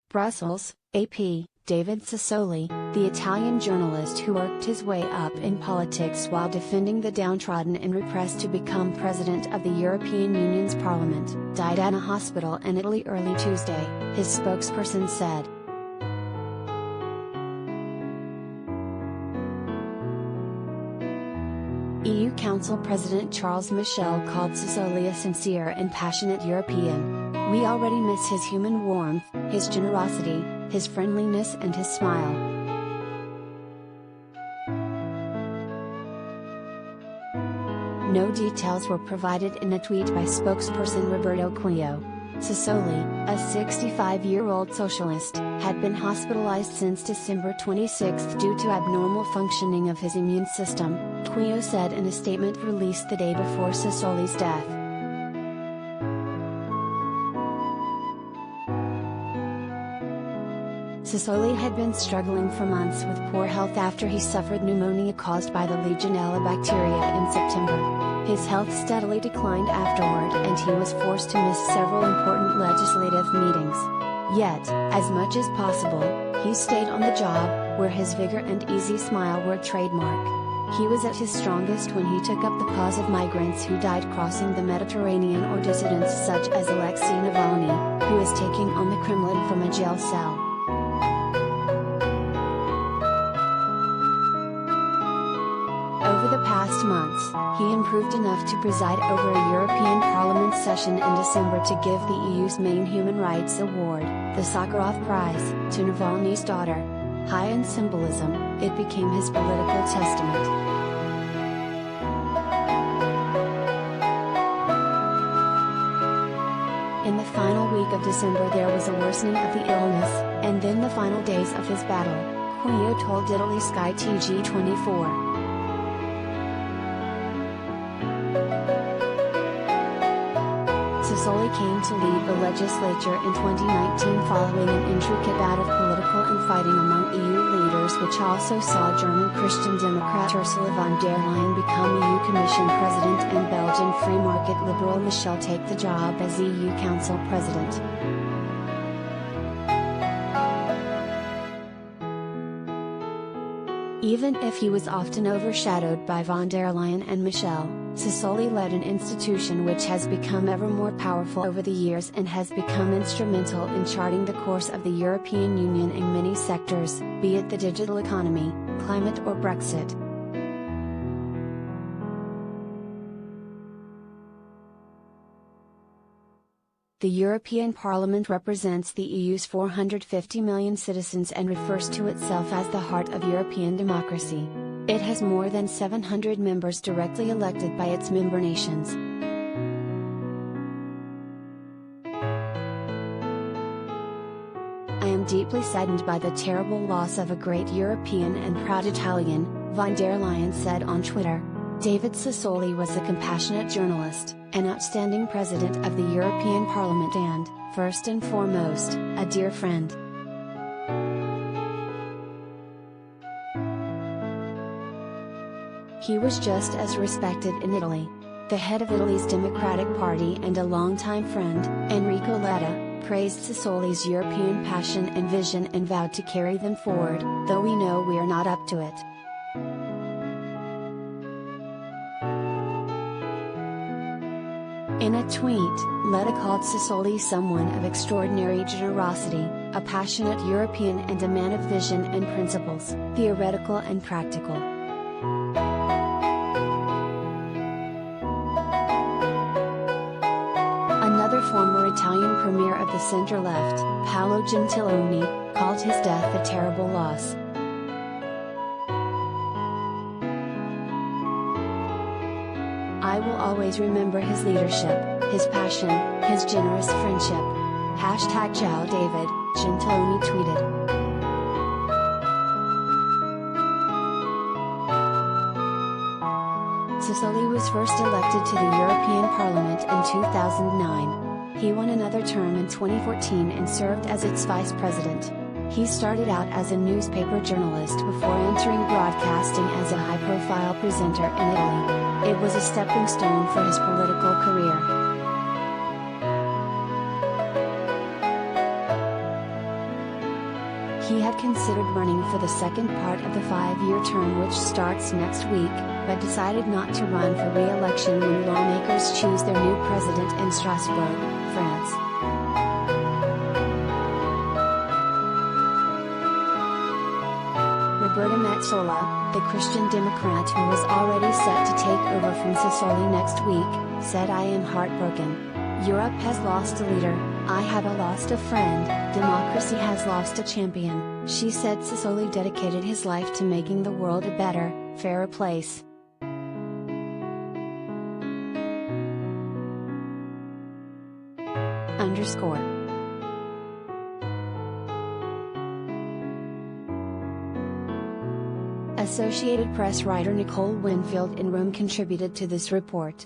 Brussels, AP, David Sassoli, the Italian journalist who worked his way up in politics while defending the downtrodden and repressed to become president of the European Union's Parliament, died at a hospital in Italy early Tuesday, his spokesperson said. EU Council President Charles Michel called Sassoli a sincere and passionate European. "We already miss his human warmth, his generosity, his friendliness and his smile." No details were provided in a tweet by spokesperson Roberto Cuillo. Sassoli, a 65-year-old socialist, had been hospitalized since December 26 due to abnormal functioning of his immune system, Cuillo said in a statement released the day before Sassoli's death. Sassoli had been struggling for months with poor health after he suffered pneumonia caused by the Legionella bacteria in September. His health steadily declined afterward and he was forced to miss several important legislative meetings. Yet, as much as possible, he stayed on the job, where his vigor and easy smile were trademark. He was at his strongest when he took up the cause of migrants who died crossing the Mediterranean or dissidents such as Alexei Navalny, who is taking on the Kremlin from a jail cell. Over the past months, he improved enough to preside over a European Parliament session in December to give the EU's main human rights award, the Sakharov Prize, to Navalny's daughter. High in symbolism, it became his political testament. In the final week of December there was a worsening of the illness, and then the final days of his battle, Cuillo told Italy Sky TG24. Sassoli came to lead the legislature in 2019 following an intricate bout of political infighting among EU leaders, which also saw German Christian Democrat Ursula von der Leyen become EU Commission President and Belgian free market liberal Michel take the job as EU Council President. Even if he was often overshadowed by von der Leyen and Michel, Sassoli led an institution which has become ever more powerful over the years and has become instrumental in charting the course of the European Union in many sectors, be it the digital economy, climate or Brexit. The European Parliament represents the EU's 450 million citizens and refers to itself as the heart of European democracy. It has more than 700 members directly elected by its member nations. "I am deeply saddened by the terrible loss of a great European and proud Italian," von der Leyen said on Twitter. David Sassoli was a compassionate journalist, an outstanding president of the European Parliament and, first and foremost, a dear friend. He was just as respected in Italy. The head of Italy's Democratic Party and a longtime friend, Enrico Letta, praised Sassoli's European passion and vision and vowed to carry them forward, though we know we're not up to it. In a tweet, Letta called Sassoli someone of extraordinary generosity, a passionate European and a man of vision and principles, theoretical and practical. Another former Italian premier of the center-left, Paolo Gentiloni, called his death a terrible loss. "I will always remember his leadership, his passion, his generous friendship. #Ciao David," Gentiloni tweeted. Sassoli was first elected to the European Parliament in 2009. He won another term in 2014 and served as its vice president. He started out as a newspaper journalist before entering broadcasting as a high-profile presenter in Italy. It was a stepping stone for his political career. He had considered running for the second part of the 5-year term which starts next week, but decided not to run for re-election when lawmakers choose their new president in Strasbourg, France. Roberto Metsola, the Christian Democrat who was already set to take over from Sassoli next week, said, "I am heartbroken. Europe has lost a leader, I have lost a friend, democracy has lost a champion." She said Sassoli dedicated his life to making the world a better, fairer place. Associated Press writer Nicole Winfield in Rome contributed to this report.